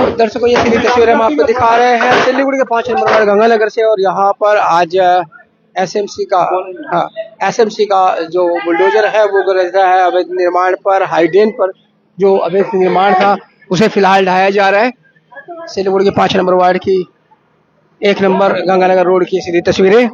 दर्शकों, ये सीधी तस्वीरें हम आपको दिखा रहे हैं सिलीगुड़ी के 5 नंबर वार्ड गंगानगर से। और यहाँ पर आज एसएमसी का जो बुलडोजर है वो गरज रहा है अवैध निर्माण पर। हाईड्रेन पर जो अवैध निर्माण था उसे फिलहाल ढाया जा रहा है। सिलीगुड़ी के 5 नंबर वार्ड की 1 नंबर गंगानगर रोड की सीधी तस्वीरें।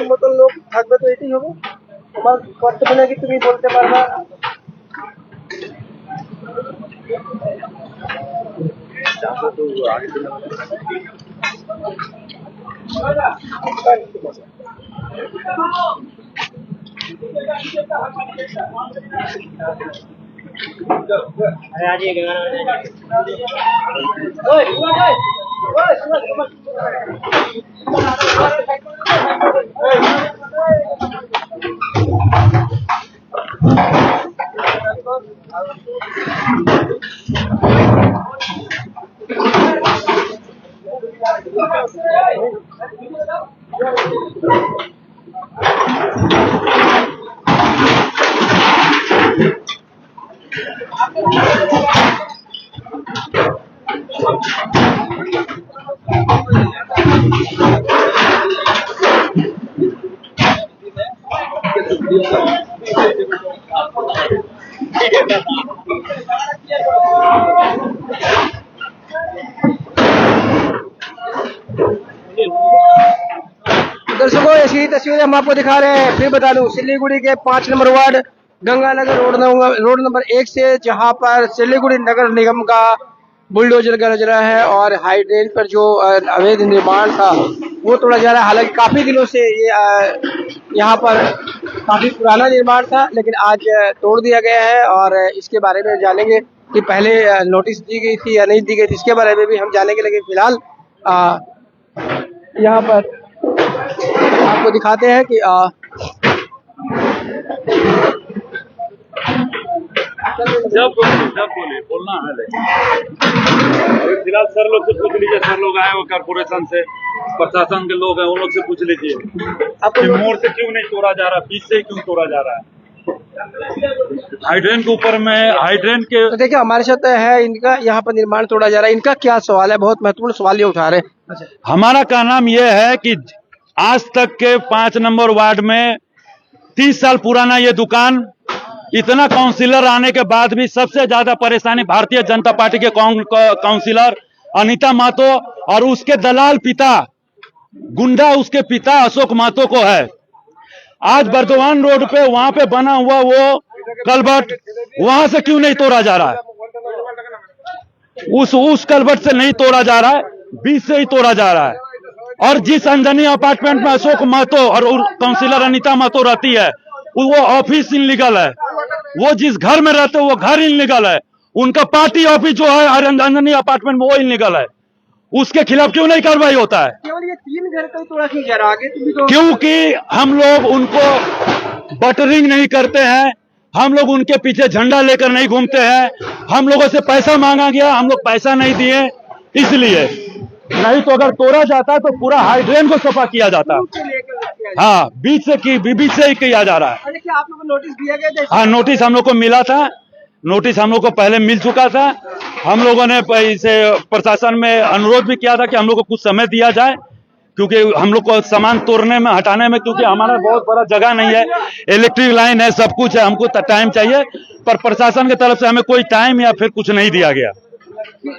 মতন লোক থাকবে তো এটাই হবে। তোমার কর্তব্য নাকি তুমি বলতে পারবা। दर्शकों, ऐसी तस्वीरें हम आपको दिखा रहे हैं। फिर बता दूं, सिलीगुड़ी के 5 number ward Ganganagar road number 1 से, जहां पर सिलीगुड़ी नगर निगम का बुलडोजर गरज रहा है और हाईड्रेन पर जो अवैध निर्माण था वो तोड़ा जा रहा है। हालांकि काफी दिनों से ये यहाँ पर काफी पुराना निर्माण था, लेकिन आज तोड़ दिया गया है। और इसके बारे में जानेंगे कि पहले नोटिस दी गई थी या नहीं दी गई थी, इसके बारे में भी हम जानेंगे। लेकिन फिलहाल यहाँ पर आपको दिखाते हैं कि जब बोले बोलना है। फिलहाल सर लोग से पूछ लीजिए, सर लोग आए वो कॉर्पोरेशन से, प्रशासन के लोग हैं, उन लोग से पूछ लीजिए आपको मोड़ से क्यों नहीं तोड़ा जा रहा, बीच से क्यों तोड़ा जा रहा है। हाइड्रेन के ऊपर में हाइड्रेन के तो देखिए हमारे साथ है, इनका यहाँ पर निर्माण तोड़ा जा रहा है। इनका क्या सवाल है? बहुत महत्वपूर्ण सवाल ये उठा रहे हैं। हमारा कहना ये है कि आज तक के 5 नंबर वार्ड में 30 साल पुराना ये दुकान, इतना काउंसिलर आने के बाद भी सबसे ज्यादा परेशानी भारतीय जनता पार्टी के काउंसिलर अनीता महतो और उसके दलाल पिता गुंडा उसके पिता अशोक महतो को है। आज बर्दवान रोड पे वहां पे बना हुआ वो कलबट, वहां से क्यों नहीं तोड़ा जा रहा है? उस कलबट से नहीं तोड़ा जा रहा है, बीच से ही तोड़ा जा रहा है। और जिस अंजनी अपार्टमेंट में अशोक महतो और काउंसिलर अनीता महतो रहती है वो ऑफिस इनलीगल है। वो जिस घर में रहते हैं वो घर इनलीगल है। उनका पार्टी ऑफिस जो है अंजनी अपार्टमेंट में वो इनलीगल है। उसके खिलाफ क्यों नहीं कार्रवाई होता है? केवल ये 3 घर का ही तोड़ा क्यों जा रहा है? तो क्योंकि हम लोग उनको बटरिंग नहीं करते हैं, हम लोग उनके पीछे झंडा लेकर नहीं घूमते हैं। हम लोगों से पैसा मांगा गया, हम लोग पैसा नहीं दिए, इसलिए। नहीं तो अगर तोड़ा जाता तो पूरा हाइड्रेन को सफा किया जाता। हाँ, बीच से ही किया जा रहा है। क्या आप लोगों को नोटिस दिया गया था? हाँ, नोटिस हम लोग को मिला था। नोटिस हम लोग को पहले मिल चुका था। हम लोगों ने इसे प्रशासन में अनुरोध भी किया था कि हम लोग को कुछ समय दिया जाए, क्योंकि हम लोग को सामान तोड़ने में हटाने में, क्योंकि हमारा बहुत बड़ा जगह नहीं है, इलेक्ट्रिक लाइन है, सब कुछ है, हमको टाइम चाहिए। पर प्रशासन की तरफ से हमें कोई टाइम या फिर कुछ नहीं दिया गया।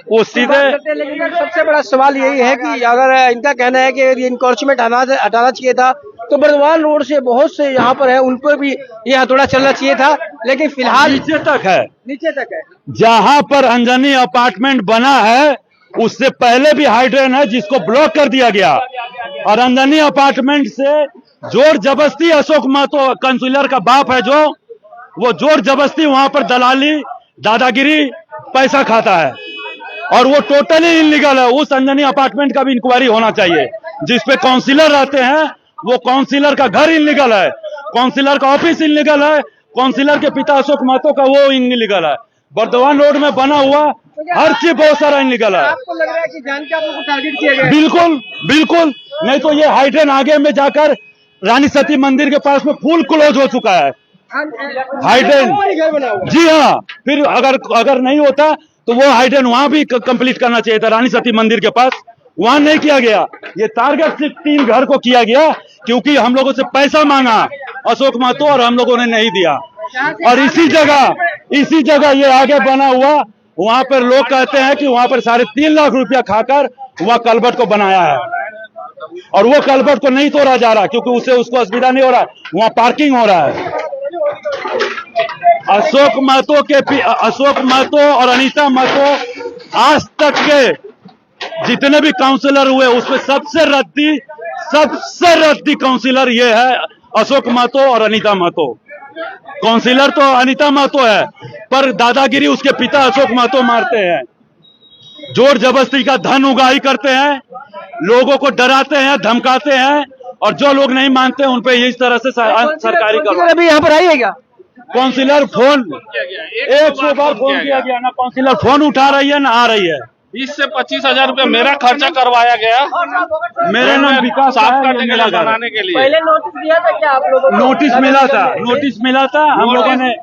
वो सीधे। लेकिन सबसे बड़ा सवाल यही है कि अगर इनका कहना है कि ये इंक्रोचमेंट हटाना चाहिए था, तो बर्दवान रोड से बहुत से यहाँ पर है, उन पर भी ये हथौड़ा चलना चाहिए था, लेकिन फिलहाल नीचे तक है, नीचे तक है। जहां पर अंजनी अपार्टमेंट बना है उससे पहले भी हाइड्रेन है जिसको ब्लॉक कर दिया गया, और अंजनी अपार्टमेंट से जोर जबरदस्ती अशोक महतो काउंसिलर का बाप है जो, वो जोर जबरदस्ती वहां पर दलाली दादागिरी पैसा खाता है, और वो टोटली इनलीगल है। उस अंजनी अपार्टमेंट का भी इंक्वायरी होना चाहिए, जिसपे काउंसिलर रहते हैं, वो काउंसिलर का घर इनलीगल है, काउंसिलर का ऑफिस इनलीगल है, काउंसिलर के पिता अशोक महतो का वो इनलीगल है। बर्दवान रोड में बना हुआ हर चीज बहुत सारा इनलीगल है। आपको लग रहा है कि जान के आप लोगों को टारगेट किया गया है? बिल्कुल बिल्कुल, नहीं तो ये हाइड्रेन आगे में जाकर रानी सती मंदिर के पास में फुल क्लोज हो चुका है हाइड्रेन। घर बना हुआ है। जी हाँ, फिर अगर नहीं होता तो वो हाइड्रेन वहां भी कंप्लीट करना चाहिए था, रानी सती मंदिर के पास, वहां नहीं किया गया। ये टारगेट सिर्फ 3 घर को किया गया क्योंकि हम लोगों से पैसा मांगा अशोक महतो और हम लोगों ने नहीं दिया, और इसी जगह ये आगे बना हुआ, वहां पर लोग कहते हैं कि वहां पर 3.5 लाख रुपया खाकर वहां कलबट को बनाया है, और वो कलबट को नहीं तोड़ा जा रहा क्योंकि उसको असुविधा नहीं हो रहा, वहां पार्किंग हो रहा है। अशोक महतो और अनीता महतो आज तक के जितने भी काउंसिलर हुए उसमें सबसे रद्दी काउंसिलर ये है अशोक महतो और अनीता महतो। काउंसिलर तो अनीता महतो है, पर दादागिरी उसके पिता अशोक महतो मारते हैं, जोर जबरदस्ती का धन उगाही करते हैं, लोगों को डराते हैं, धमकाते हैं, और जो लोग नहीं मानते उन पे इस तरह से सरकारी काउंसिलर अभी यहाँ पर आई है क्या? काउंसिलर फोन 100 बार फोन किया गया, ना काउंसिलर फोन उठा रही है ना आ रही है। 20 से 25,000 रुपया मेरा खर्चा करवाया गया, मेरे नाम विकास साफ करने के लिए, बनाने के लिए। पहले नोटिस दिया था क्या आप लोगों को? नोटिस मिला था हम लोगों ने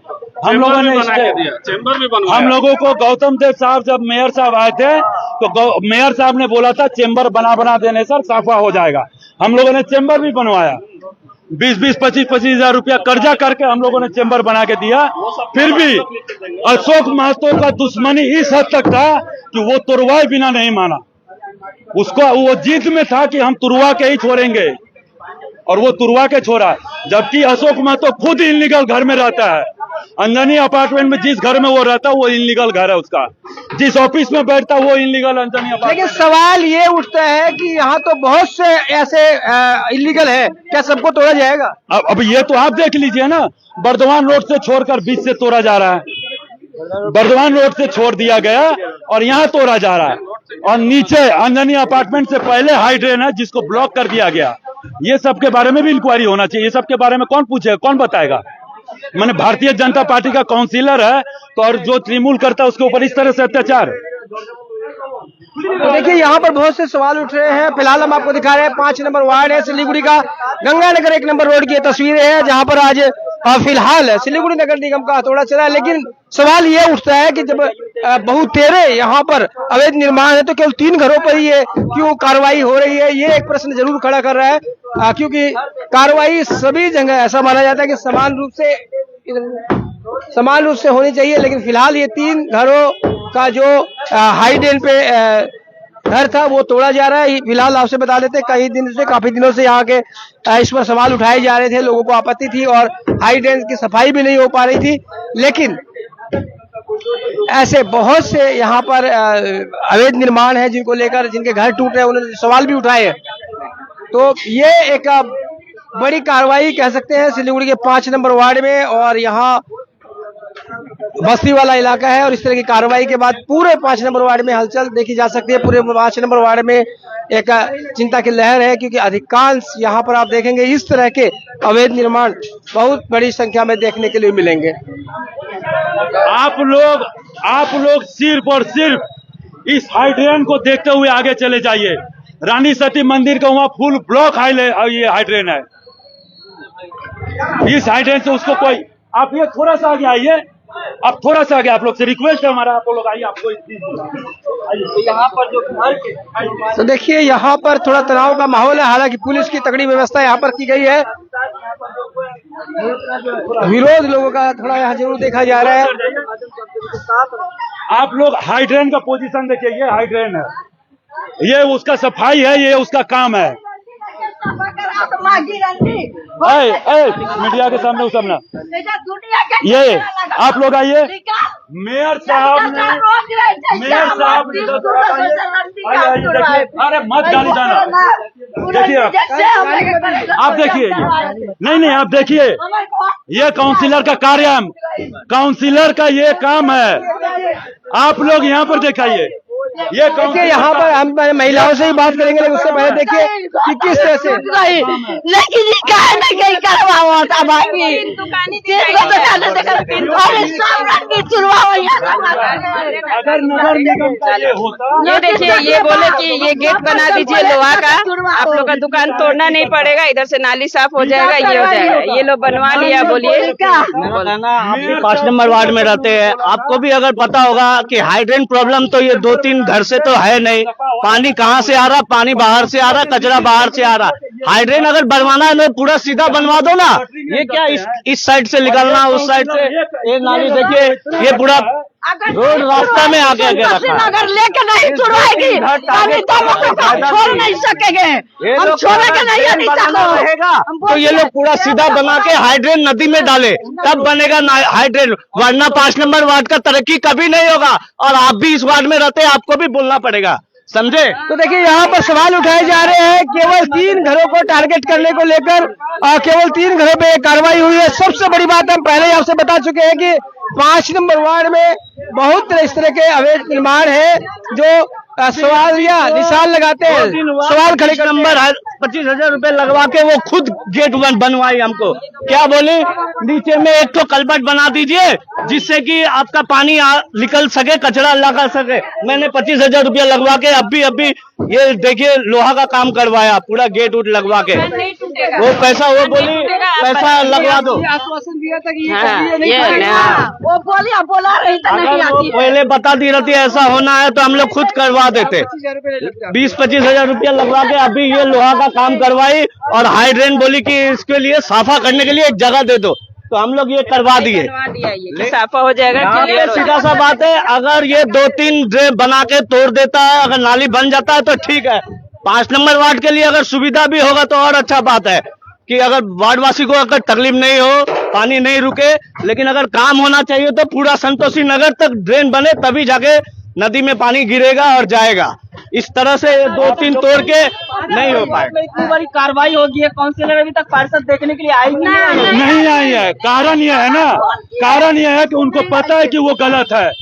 बना के दिया, चेंबर भी बनवाया। हम लोगों को गौतम देव साहब जब मेयर साहब आए थे तो मेयर साहब ने बोला था चेंबर बना देने सर साफा हो जाएगा। हम लोगों ने चेंबर भी बनवाया, 20-20, 25-25 हजार रुपया कर्जा करके हम लोगों ने चेंबर बना के दिया। फिर भी अशोक महतो का दुश्मनी इस हद तक था कि वो तुरवाए बिना नहीं माना, उसको वो जीत में था कि हम तुरवा के ही छोड़ेंगे, और वो तुरवा के छोड़ा, जबकि अशोक महतो खुद इनलीगल घर में रहता है। अंजनी अपार्टमेंट में जिस घर में वो रहता है वो इनलीगल घर है उसका, जिस ऑफिस में बैठता वो इनलीगल अंजनी अपार्टमेंट। लेकिन सवाल ये उठता है कि यहाँ तो बहुत से ऐसे इलीगल है, क्या सबको तोड़ा जाएगा? अब ये तो आप देख लीजिए ना, बर्दवान रोड से छोड़कर बीच से तोड़ा जा रहा है, बर्दवान रोड से छोड़ दिया गया और यहाँ तोड़ा जा रहा है, और नीचे अंजनी अपार्टमेंट से पहले हाइड्रेन है जिसको ब्लॉक कर दिया गया। ये सब के बारे में भी इंक्वायरी होना चाहिए। ये सब के बारे में कौन पूछेगा, कौन बताएगा? मैंने भारतीय जनता पार्टी का काउंसिलर है तो, और जो तृणमूल करता है उसके ऊपर इस तरह से अत्याचार। तो देखिए यहाँ पर बहुत से सवाल उठ रहे हैं। फिलहाल हम आपको दिखा रहे हैं 5 नंबर वार्ड है सिलीगुड़ी का, गंगानगर 1 नंबर रोड की तस्वीरें हैं, जहाँ पर आज फिलहाल सिलीगुड़ी नगर निगम का हथौड़ा चला है। लेकिन सवाल ये उठता है कि जब बहुतेरे यहाँ पर अवैध निर्माण है तो केवल 3 घरों पर ही ये क्यों कार्रवाई हो रही है, ये एक प्रश्न जरूर खड़ा कर रहा है, क्योंकि कार्रवाई सभी जगह ऐसा माना जाता है कि समान रूप से होनी चाहिए। लेकिन फिलहाल ये 3 घरों का जो हाइड्रेन पे घर था वो तोड़ा जा रहा है। फिलहाल आपसे बता देते काफी दिनों से यहाँ के इस पर सवाल उठाए जा रहे थे, लोगों को आपत्ति थी और हाइड्रेन की सफाई भी नहीं हो पा रही थी। लेकिन ऐसे बहुत से यहाँ पर अवैध निर्माण है जिनको लेकर, जिनके घर टूट रहे हैं, उन्होंने सवाल भी उठाए हैं। तो ये एक बड़ी कार्रवाई कह सकते हैं सिलीगुड़ी के 5 नंबर वार्ड में, और यहाँ बस्ती वाला इलाका है, और इस तरह की कार्रवाई के बाद पूरे 5 नंबर वार्ड में हलचल देखी जा सकती है। पूरे 5 नंबर वार्ड में एक चिंता की लहर है, क्योंकि अधिकांश यहाँ पर आप देखेंगे इस तरह के अवैध निर्माण बहुत बड़ी संख्या में देखने के लिए मिलेंगे। आप लोग सिर्फ और सिर्फ इस हाइड्रेन को देखते हुए आगे चले जाइए। रानी सती मंदिर का वहां फुल ब्लॉक ये हाइड्रेन है। इस हाइड्रेन से उसको कोई, आप ये थोड़ा सा आगे आइए, आप थोड़ा सा आगे, आप लोग से रिक्वेस्ट है हमारा, आप लोग आइए, आपको यहाँ पर जो तो देखिए यहाँ पर थोड़ा तनाव का माहौल है। हालांकि पुलिस की तगड़ी व्यवस्था यहाँ पर की गई है। विरोध लोगों का थोड़ा यहाँ जरूर देखा जा रहा है। आप लोग हाइड्रेन का पोजीशन देखिए, ये हाइड्रेन है, ये उसका सफाई है, ये उसका काम है। मीडिया के सामने उस ना, ये आप लोग आइए, मेयर साहब ने, मेयर साहब देखिए, अरे मत गाली जाना, देखिए आप देखिए, नहीं आप देखिए, ये काउंसिलर का कार्य है, काउंसिलर का ये काम है। आप लोग यहाँ पर दिखाइए, ये देखिए यहाँ पर हम महिलाओं से ही बात करेंगे, लेकिन उससे पहले देखिए कि किस तरह से लेकिन नहीं करवा था बाकी अगर नगर निगम का ये होता, ये देखिए, ये बोले कि ये गेट बना दीजिए लोहा का, आप लोग का दुकान तोड़ना नहीं पड़ेगा, इधर से नाली साफ हो जाएगा, ये हो जाएगा, ये लोग बनवा लिया। बोलिए, आप भी 5 नंबर वार्ड में रहते हैं, आपको भी अगर पता होगा कि हाइड्रेन प्रॉब्लम तो ये 2-3 घर से तो है नहीं, पानी कहाँ से आ रहा, पानी बाहर से आ रहा, कचरा बाहर से आ रहा। हाइड्रेन अगर बनवाना है तो पूरा सीधा बनवा दो ना, ये क्या इस साइड से निकलना, उस साइड से, ये नाली देखिए, ये पूरा रोड रास्ता में आके अगर लेके नहीं छुड़वाएगी छोड़ नहीं सकेंगे, हम छोड़ेंगे नहीं रहेगा। तो ये लोग पूरा सीधा बना के हाइड्रेन नदी में डाले, तब बनेगा हाइड्रेन, वरना 5 नंबर वार्ड का तरक्की कभी नहीं होगा। और आप भी इस वार्ड में रहते हैं, आपको भी बोलना पड़ेगा, समझे। तो देखिए यहाँ पर सवाल उठाए जा रहे हैं, केवल 3 घरों को टारगेट करने को लेकर केवल 3 घरों पे कार्रवाई हुई है। सबसे बड़ी बात हम पहले आपसे बता चुके हैं कि 5 नंबर वार्ड में बहुत इस तरह के अवैध निर्माण है जो सवाल या निशान लगाते हैं, सवाल खड़े कर नंबर 25,000 रुपए लगवा के वो खुद गेट बनवाई हमको। क्या बोले, नीचे में एक तो कलबट बना दीजिए जिससे कि आपका पानी निकल सके, कचरा लगा सके। मैंने 25,000 रुपया लगवा के अभी ये देखिए लोहा का काम करवाया, पूरा गेट उट लगवा के, वो पैसा वो बोली पैसा लगवा दो। आश्वासन दिया था कि वो बोला रही था नहीं आती। पहले बता दी रहती ऐसा होना है तो हम लोग खुद करवा देते। 20-25,000 रुपया लगवा के अभी ये लोहा का काम करवाई, और हाइड्रेन बोली कि इसके लिए साफा करने के लिए एक जगह दे दो, तो हम लोग ये करवा दिए, साफा हो जाएगा। ये सीधा सा बात है। अगर ये 2-3 ड्रेन बना के तोड़ देता है, अगर नाली बन जाता है तो ठीक है। 5 नंबर वार्ड के लिए अगर सुविधा भी होगा तो और अच्छा बात है कि अगर वार्डवासी को अगर तकलीफ नहीं हो, पानी नहीं रुके, लेकिन अगर काम होना चाहिए तो पूरा संतोषी नगर तक ड्रेन बने, तभी जाके नदी में पानी गिरेगा और जाएगा। इस तरह से 2-3 तोड़ के नहीं हो पाएगा। इतनी बड़ी कार्रवाई होगी है, काउंसिलर अभी तक पार्षद देखने के लिए आई नहीं आई है। कारण यह है ना, कारण यह है कि उनको पता है कि वो गलत है।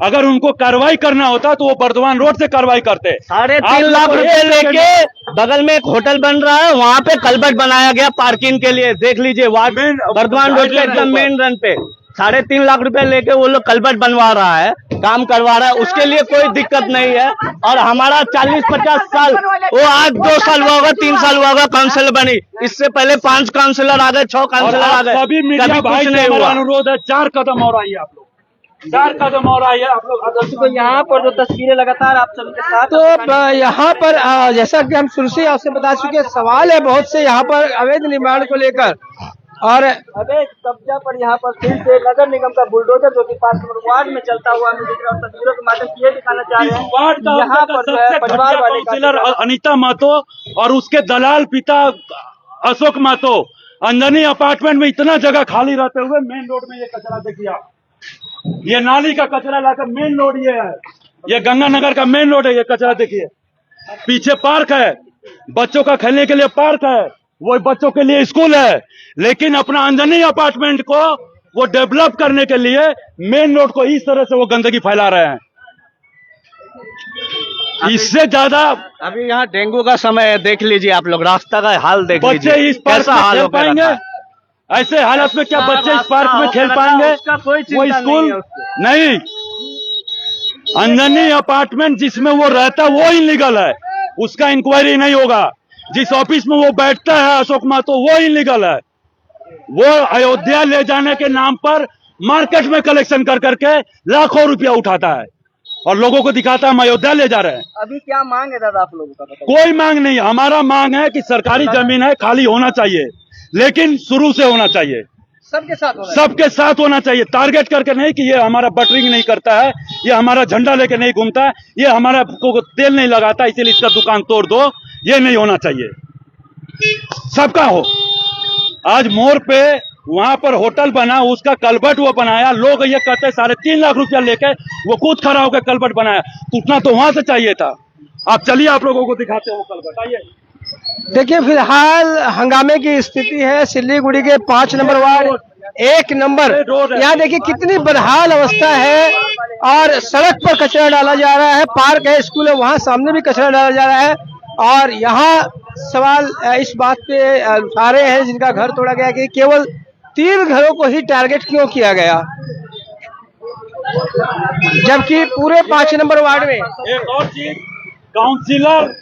अगर उनको कार्रवाई करना होता तो वो बर्दवान रोड से कार्रवाई करते। 3.5 लाख रुपए लेके बगल में एक होटल बन रहा है, वहाँ पे कलबट बनाया गया पार्किंग के लिए, देख लीजिए वार्ड बर्दवान रोड के एकदम मेन रन पे 3.5 लाख रुपए लेके वो लोग कलबट बनवा रहा है, काम करवा रहा है, उसके लिए कोई दिक्कत नहीं है। और हमारा 40-50 साल, वो आज 2 साल हुआ होगा, 3 साल हुआ होगा काउंसिलर बनी, इससे पहले 5 काउंसिलर आ गए, 6 काउंसिलर आ गए, कभी मीडिया भाई से हमारा अनुरोध है, 4 कदम और आइए आप लोग, 4 कदम और आइए आप लोग। तो यहाँ पर जो तस्वीरें लगातार आप सभी के साथ, तो यहाँ पर जैसा कि हम शुरू से आपसे बता चुके, सवाल है बहुत से यहाँ पर अवैध निर्माण को लेकर। और अवैध कब्जा पर यहाँ पर फिर से नगर निगम का बुलडोजर जो कि 5 नंबर वार्ड में चलता हुआ हमें दिख रहा है, तस्वीरों के माध्यम से ये दिखाना चाह रहे हैं। यहाँ पर जो है परिवार वाले काउंसिलर अनीता महतो और उसके दलाल पिता अशोक महतो अंजनी अपार्टमेंट में इतना जगह खाली रहते हुए मेन रोड में ये कचरा देखिए आप, ये नाली का कचरा लाकर मेन रोड ये है, ये गंगानगर का मेन रोड है, ये कचरा देखिए। पीछे पार्क है, बच्चों का खेलने के लिए पार्क है, वो बच्चों के लिए स्कूल है, लेकिन अपना अंजनी अपार्टमेंट को वो डेवलप करने के लिए मेन रोड को इस तरह से वो गंदगी फैला रहे हैं। इससे ज्यादा अभी यहाँ डेंगू का समय है, देख लीजिए आप लोग, रास्ता का हाल देख लीजिए, बच्चे इस पार्क में खेल पाएंगे? ऐसे हालत में क्या बच्चे इस पार्क में खेल पाएंगे? वो स्कूल नहीं, अंजनी अपार्टमेंट जिसमें वो रहता है वो इनलीगल है, उसका इंक्वायरी नहीं होगा। जिस ऑफिस में वो बैठता है अशोक महतो, वो इनलीगल है। वो अयोध्या ले जाने के नाम पर मार्केट में कलेक्शन कर करके लाखों रुपया उठाता है और लोगों को दिखाता है हम अयोध्या ले जा रहे हैं। अभी क्या मांग है दादा आप लोगों का? कोई मांग नहीं, हमारा मांग है कि सरकारी जमीन है, खाली होना चाहिए, लेकिन शुरू से होना चाहिए। सबके साथ होना सबके साथ होना चाहिए, टारगेट करके नहीं कि ये हमारा बटरिंग नहीं करता है, ये हमारा झंडा लेके नहीं घूमता है, ये हमारा को तेल नहीं लगाता इसीलिए इसका दुकान तोड़ दो, ये नहीं होना चाहिए। सबका हो। आज मोड़ पे वहां पर होटल बना, उसका कलबट वो बनाया, लोग ये कहते हैं 3.5 लाख रुपया लेके वो खुद खड़ा होकर कलबट बनाया, तो उतना तो वहां से चाहिए था। आप चलिए, आप लोगों को दिखाते हैं वो कलबट, आइए। देखिए फिलहाल हंगामे की स्थिति है सिल्लीगुड़ी के 5 नंबर वार्ड 1 नंबर। यहाँ देखिए कितनी बदहाल अवस्था है और सड़क पर कचरा डाला जा रहा है, पार्क है, स्कूल है, वहाँ सामने भी कचरा डाला जा रहा है। और यहाँ सवाल इस बात पे उठा रहे हैं जिनका घर तोड़ा गया कि केवल 3 घरों को ही टारगेट क्यों किया गया, जबकि पूरे 5 नंबर वार्ड में। एक और चीज, काउंसिलर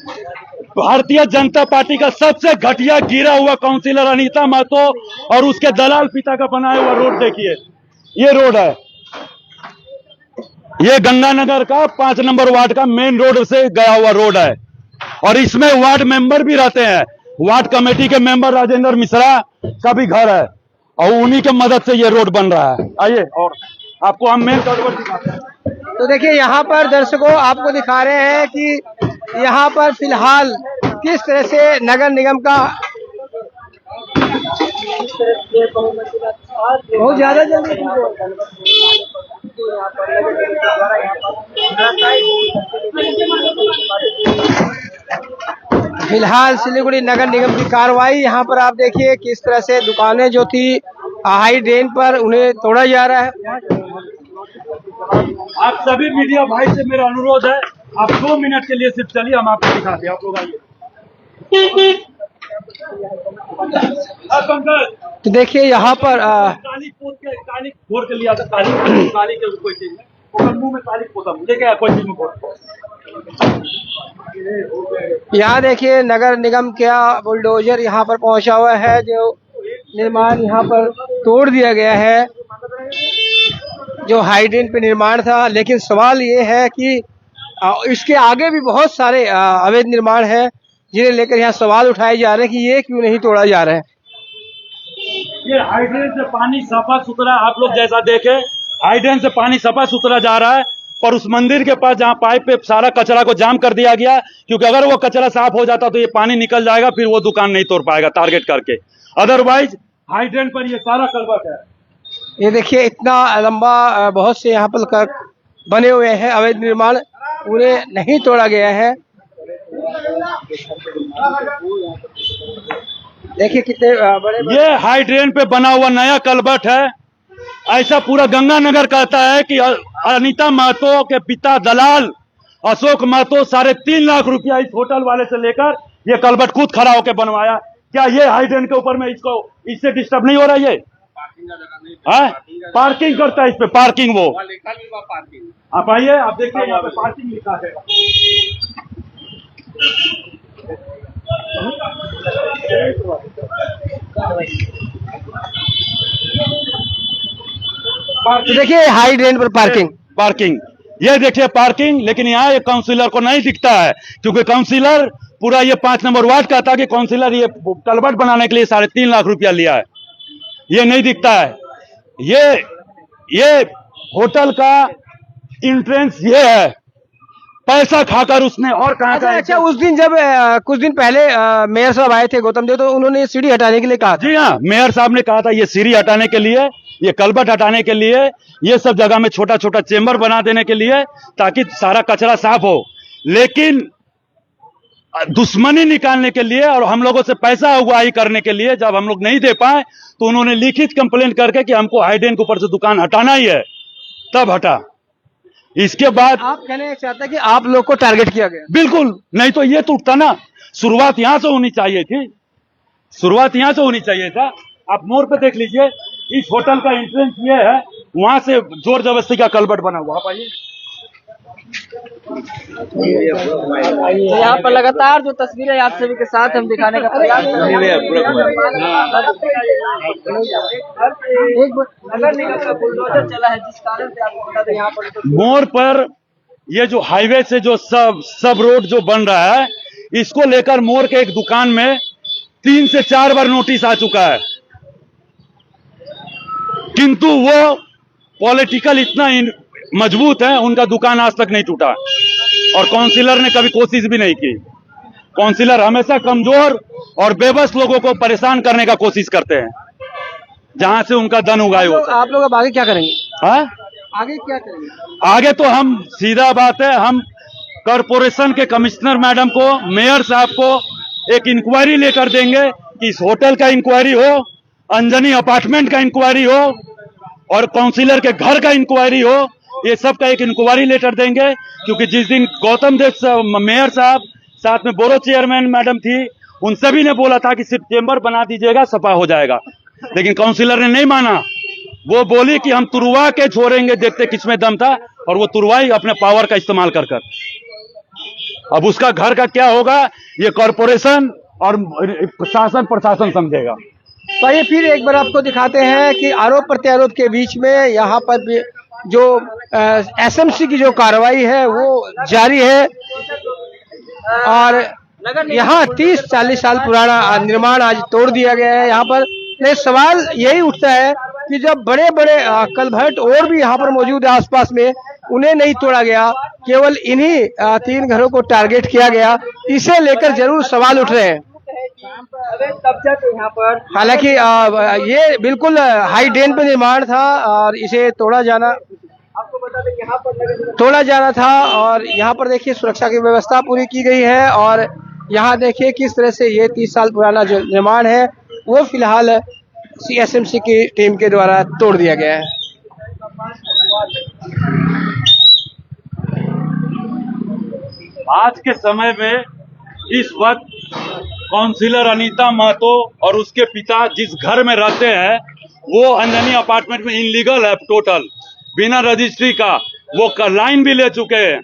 भारतीय जनता पार्टी का सबसे घटिया गिरा हुआ काउंसिलर अनीता महतो और उसके दलाल पिता का बनाया हुआ रोड देखिए, ये रोड है, ये गंगानगर का 5 नंबर वार्ड का मेन रोड से गया हुआ रोड है। और इसमें वार्ड मेंबर भी रहते हैं, वार्ड कमेटी के मेंबर राजेंद्र मिश्रा का भी घर है और उन्हीं के मदद से ये रोड बन रहा है। आइए और आपको हम मेन रोड दिखाते हैं। तो देखिए यहाँ पर दर्शकों आपको दिखा रहे हैं कि यहाँ पर फिलहाल किस तरह से नगर निगम का बहुत ज्यादा जल्दी फिलहाल सिलीगुड़ी नगर निगम की कार्रवाई यहाँ पर आप देखिए किस तरह से दुकानें जो थी हाई ड्रेन पर उन्हें तोड़ा जा रहा है। आप सभी मीडिया भाई से मेरा अनुरोध है, आप 2 मिनट के लिए सिर्फ चलिए, हम आपको दिखाते हैं। आप लोग आइए। तो देखिए यहाँ पर काली फोड़ के लिया था, काली के कोई चीज में मुंह में काली पोता मुझे क्या कोई चीज में। यहाँ देखिए नगर निगम का बुलडोजर यहाँ पर पहुंचा हुआ है, जो निर्माण यहाँ पर तोड़ दिया गया है, जो हाइड्रेन पे निर्माण था। लेकिन सवाल ये है कि इसके आगे भी बहुत सारे अवैध निर्माण है जिन्हें लेकर यहाँ सवाल उठाए जा रहे हैं कि ये क्यों नहीं तोड़ा जा रहा है। ये हाइड्रेन से पानी साफा सुथरा, आप लोग जैसा देखे, हाइड्रेन से पानी साफा सुथरा जा रहा है, पर उस मंदिर के पास जहाँ पाइप पे सारा कचरा को जाम कर दिया गया, क्योंकि अगर वो कचरा साफ हो जाता तो ये पानी निकल जाएगा, फिर वो दुकान नहीं तोड़ पाएगा टारगेट करके। अदरवाइज हाइड्रेन पर ये सारा कलबट है। ये देखिए इतना लंबा बहुत से यहाँ पर बने हुए हैं अवैध निर्माण, उन्हें नहीं तोड़ा गया है। देखिए कितने बड़े ये हाइड्रेन पे बना हुआ नया कलबट है। ऐसा पूरा गंगानगर कहता है कि अनीता महतो के पिता दलाल अशोक महतो 3.5 लाख रुपया इस होटल वाले से लेकर ये कलबट खुद खड़ा होकर बनवाया। क्या ये हाइड्रेन के ऊपर में इससे डिस्टर्ब नहीं हो रहा है? ये पार्किंग करता है इस पे, पार्किंग वो आप आइए, आप देखिए यहाँ पे पार्किंग लिखा है। तो देखिए हाई ड्रेन पर पार्किंग ये देखिए पार्किंग, लेकिन यहाँ ये काउंसिलर को नहीं दिखता है, क्योंकि काउंसिलर पूरा ये 5 नंबर वार्ड का था कि काउंसिलर ये कलबट बनाने के लिए 3.5 लाख रुपया लिया है, ये नहीं दिखता है। ये होटल का इंट्रेंस ये है, पैसा खाकर उसने और कहा था। अच्छा उस दिन जब कुछ दिन पहले मेयर साहब आए थे गौतम देव, तो उन्होंने सीढ़ी हटाने के लिए कहा। जी हाँ, मेयर साहब ने कहा था ये सीढ़ी हटाने के लिए, ये कलबट हटाने के लिए, ये सब जगह में छोटा छोटा चेंबर बना देने के लिए, ताकि सारा कचरा साफ हो। लेकिन दुश्मनी निकालने के लिए और हम लोगों से पैसा अगुवाई करने के लिए जब हम लोग नहीं दे पाए, तो उन्होंने लिखित कंप्लेंट करके कि हमको हाइड्रेन के ऊपर से दुकान हटाना ही है, तब हटा। इसके बाद आप कहना चाहते हैं कि आप लोग को टारगेट किया गया? बिल्कुल नहीं, तो ये टूटता ना। शुरुआत यहां से होनी चाहिए थी, शुरुआत यहां से होनी चाहिए था। आप मोड़ पे देख लीजिए, इस होटल का एंट्रेंस ये है, वहां से जोर जबरदस्ती का कलबट बना हुआ। आप आइए, यहाँ पर लगातार जो तस्वीरें आप सभी के साथ हम दिखाने का प्रयास कर रहे हैं। नगर निगम का बुलडोजर चला है, जिस कारण से आपको बता दें यहाँ पर मोड़ पर ये जो हाईवे से जो सब रोड जो बन रहा है, इसको लेकर मोड़ के एक दुकान में 3 से 4 बार नोटिस आ चुका है। किंतु वो पॉलिटिकल इतना मजबूत है, उनका दुकान आज तक नहीं टूटा और काउंसिलर ने कभी कोशिश भी नहीं की। काउंसिलर हमेशा कमजोर और बेबस लोगों को परेशान करने का कोशिश करते हैं, जहां से उनका धन उगाए हो। आप लोग अब आगे क्या करेंगे? हाँ, आगे क्या करेंगे? आगे तो हम सीधा बात है, हम कॉरपोरेशन के कमिश्नर मैडम को, मेयर साहब को एक इंक्वायरी लेकर देंगे कि इस होटल का इंक्वायरी हो, अंजनी अपार्टमेंट का इंक्वायरी हो और काउंसिलर के घर का इंक्वायरी हो। ये सब का एक इंक्वायरी लेटर देंगे, क्योंकि जिस दिन गौतम देव मेयर साहब साथ में बोरो चेयरमैन मैडम थी, उन सभी ने बोला था कि सिर्फ चेंबर बना दीजिएगा, सफा हो जाएगा, लेकिन काउंसिलर ने नहीं माना। वो बोली कि हम तुरवा के छोड़ेंगे, देखते किसमें दम था, और वो तुरवाई अपने पावर का इस्तेमाल कर कर। अब उसका घर का क्या होगा ये कॉरपोरेशन और शासन प्रशासन समझेगा। तो आइए फिर एक बार आपको दिखाते हैं कि आरोप प्रत्यारोप के बीच में यहाँ पर भी जो एसएमसी की जो कार्रवाई है वो जारी है। और यहाँ 30-40 साल पुराना निर्माण आज तोड़ दिया गया है। यहाँ पर सवाल यही उठता है कि जब बड़े बड़े कलभट और भी यहाँ पर मौजूद है आसपास में, उन्हें नहीं तोड़ा गया, केवल इन्हीं 3 घरों को टारगेट किया गया। इसे लेकर जरूर सवाल उठ रहे हैं। कब्जा तो यहाँ पर, हालांकि ये बिल्कुल हाई डेन पे निर्माण था और इसे तोड़ा जाना था। और यहाँ पर देखिए सुरक्षा की व्यवस्था पूरी की गई है। और यहाँ देखिए किस तरह से ये 30 साल पुराना जो निर्माण है वो फिलहाल एसएमसी की टीम के द्वारा तोड़ दिया गया है। आज के समय में इस वक्त काउंसिलर अनीता महतो और उसके पिता जिस घर में रहते हैं वो अंजनी अपार्टमेंट में इनलीगल है, टोटल बिना रजिस्ट्री का। वो लाइन भी ले चुके हैं,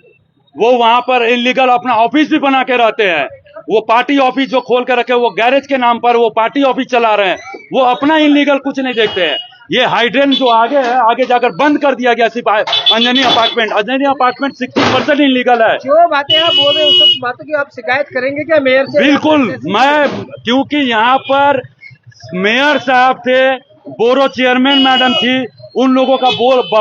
वो वहां पर इनलीगल अपना ऑफिस भी बना के रहते हैं। वो पार्टी ऑफिस जो खोल के रखे, वो गैरेज के नाम पर वो पार्टी ऑफिस चला रहे हैं। वो अपना इनलीगल कुछ नहीं देखते हैं। ये हाइड्रेन जो आगे है, आगे जाकर बंद कर दिया गया सिर्फ अंजनी अपार्टमेंट 60% इनलीगल है। जो बातें आप बोल रहे हैं उस बातों की आप शिकायत करेंगे क्या मेयर से? बिल्कुल, मैं क्योंकि यहाँ पर मेयर साहब थे, बोरो चेयरमैन मैडम थी, उन लोगों का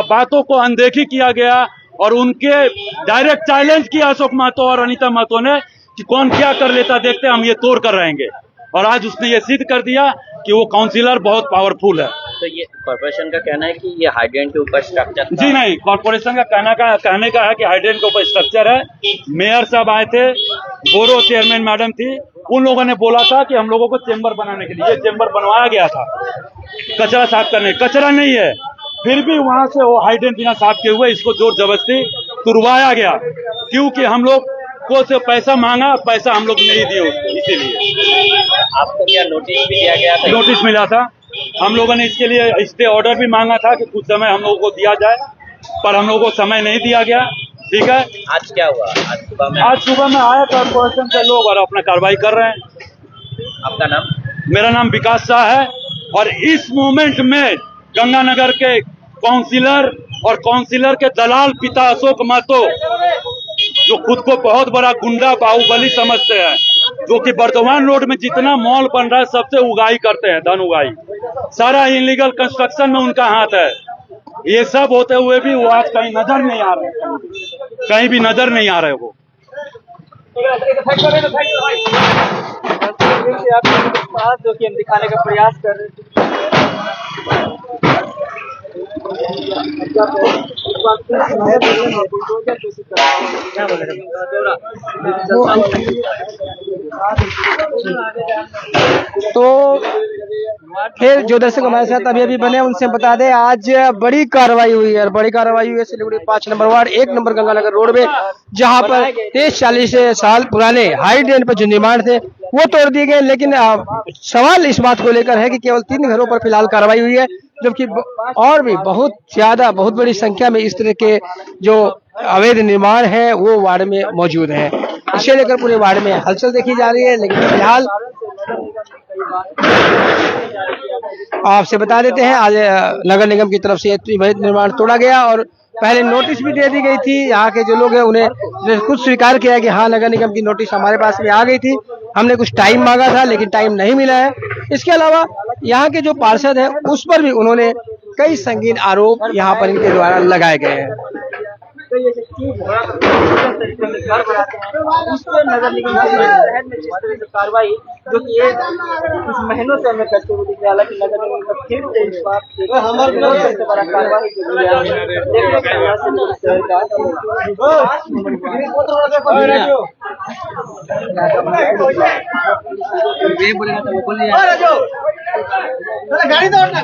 बातों को अनदेखी किया गया और उनके डायरेक्ट चैलेंज किया अशोक महतो और अनीता महतो ने कि कौन क्या कर लेता देखते, हम ये तोड़ कर रहेंगे। और आज उसने ये सिद्ध कर दिया कि वो काउंसिलर बहुत पावरफुल है। तो ये कॉर्पोरेशन का कहना है कि ये हाइड्रेन के ऊपर स्ट्रक्चर जी नहीं, कॉर्पोरेशन का कहने का है कि हाइड्रेन के ऊपर स्ट्रक्चर है। मेयर साहब आए थे, बोरो चेयरमैन मैडम थी, उन लोगों ने बोला था कि हम लोगों को चेंबर बनाने के लिए, ये चेंबर बनवाया गया था कचरा साफ करने, कचरा नहीं है, फिर भी वहां से वो हाइड्रेन बिना साफ किए हुए इसको जोर जबरदस्ती तुरवाया गया, क्योंकि हम लोग को से पैसा मांगा, पैसा हम लोग नहीं दिए उसको, इसीलिए। आपको क्या नोटिस भी दिया गया था? नोटिस मिला था, हम लोगों ने इसके लिए स्टे ऑर्डर भी मांगा था कि कुछ समय हम लोगों को दिया जाए, पर हम लोगों को समय नहीं दिया गया। ठीक है, आज क्या हुआ? आज सुबह में आया कॉर्पोरेशन के लोग और अपना कार्रवाई कर रहे हैं। आपका नाम? मेरा नाम विकास शाह है। और इस मूवमेंट में गंगानगर के काउंसिलर और काउंसिलर के दलाल पिता अशोक महतो, जो खुद को बहुत बड़ा गुंडा बाहुबली समझते हैं, जो कि बर्दवान रोड में जितना मॉल बन रहा है सबसे उगाही करते हैं, धन उगाही, सारा इलीगल कंस्ट्रक्शन में उनका हाथ है। ये सब होते हुए भी वो आज कहीं नजर नहीं आ रहे, कहीं भी नजर नहीं आ रहे वो। जो कि हम दिखाने का प्रयास कर रहे थे। तो फिर जो दर्शक हमारे साथ अभी बने उनसे बता दें, आज बड़ी कार्रवाई हुई है। बड़ी कार्रवाई हुई है Siliguri 5 number ward 1 number Ganganagar road में, जहां पर 30-40 साल पुराने हाई ड्रेन पर जो निर्माण थे वो तोड़ दिए गए। लेकिन सवाल इस बात को लेकर है कि केवल 3 घरों पर फिलहाल कार्रवाई हुई है, जबकि और भी बहुत बड़ी संख्या में इस तरह के जो अवैध निर्माण है वो वार्ड में मौजूद है। इसे लेकर पूरे वार्ड में हलचल देखी जा रही है। लेकिन फिलहाल आपसे बता देते हैं, आज नगर निगम की तरफ से अवैध निर्माण तोड़ा गया और पहले नोटिस भी दे दी गई थी। यहाँ के जो लोग हैं उन्हें खुद स्वीकार किया कि हाँ, नगर निगम की नोटिस हमारे पास में आ गई थी, हमने कुछ टाइम मांगा था लेकिन टाइम नहीं मिला है। इसके अलावा यहाँ के जो पार्षद हैं उस पर भी उन्होंने कई संगीन आरोप यहाँ पर इनके द्वारा लगाए गए हैं। तो ये चीज तरीके से घर बनाते हैं, उस पर नगर निगम की शहर में जिस तरह से कार्रवाई जो कि ये कुछ महीनों से हमें करते हुए दिख रहा है, हालांकि नगर निगम का फिर से इस बात से बड़ा कार्रवाई जो देखने को मिला शहर का गाड़ी दौड़ना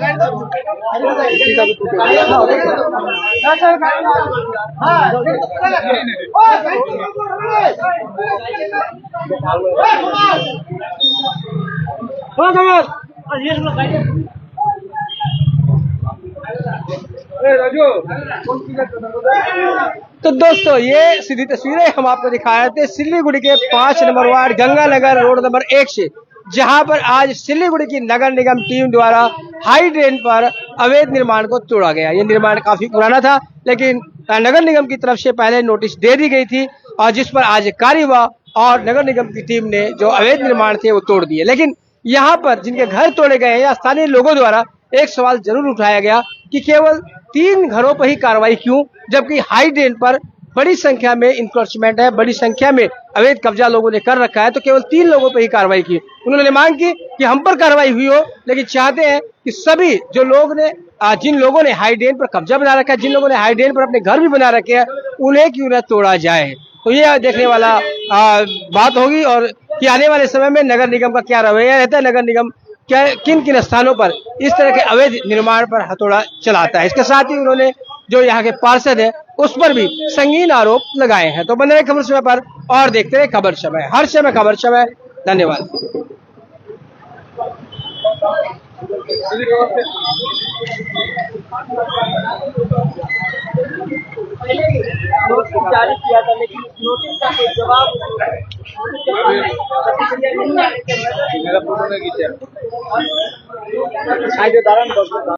तो दोस्तों ये सीधी तस्वीरें हम आपको दिखा रहे थे सिल्लीगुड़ी के 5 number ward Ganganagar road number 1 से, जहां पर आज सिल्लीगुड़ी की नगर निगम टीम द्वारा हाई ड्रेन पर अवैध निर्माण को तोड़ा गया। ये निर्माण काफी पुराना था, लेकिन नगर निगम की तरफ से पहले नोटिस दे दी गई थी और जिस पर आज कार्य हुआ और नगर निगम की टीम ने जो अवैध निर्माण थे वो तोड़ दिए। लेकिन यहाँ पर जिनके घर तोड़े गए हैं या स्थानीय लोगों द्वारा एक सवाल जरूर उठाया गया कि केवल 3 घरों पर ही कार्रवाई क्यों, जबकि हाई ड्रेन पर बड़ी संख्या में इंक्रोचमेंट है, बड़ी संख्या में अवैध कब्जा लोगों ने कर रखा है, तो केवल 3 लोगों पर ही कार्रवाई की। उन्होंने मांग की कि हम पर कार्रवाई हुई हो, लेकिन चाहते हैं कि सभी जो लोग ने जिन लोगों ने हाई ड्रेन पर कब्जा बना रखा है, जिन लोगों ने हाई ड्रेन पर अपने घर भी बना रखे हैं, उन्हें क्यों न तोड़ा जाए। तो ये देखने वाला बात होगी और कि आने वाले समय में नगर निगम का क्या रवैया रहता है, नगर निगम क्या किन किन स्थानों पर इस तरह के अवैध निर्माण पर हथौड़ा चलाता है। इसके साथ ही उन्होंने जो यहाँ के पार्षद है उस पर भी संगीन आरोप लगाए हैं। तो बने रहे खबर समय पर और देखते रहे खबर समय, हर समय खबर समय। धन्यवाद। नोटिस जारी किया था, लेकिन इस नोटिस का कोई जवाब प्रतिक्रिया नहीं आने के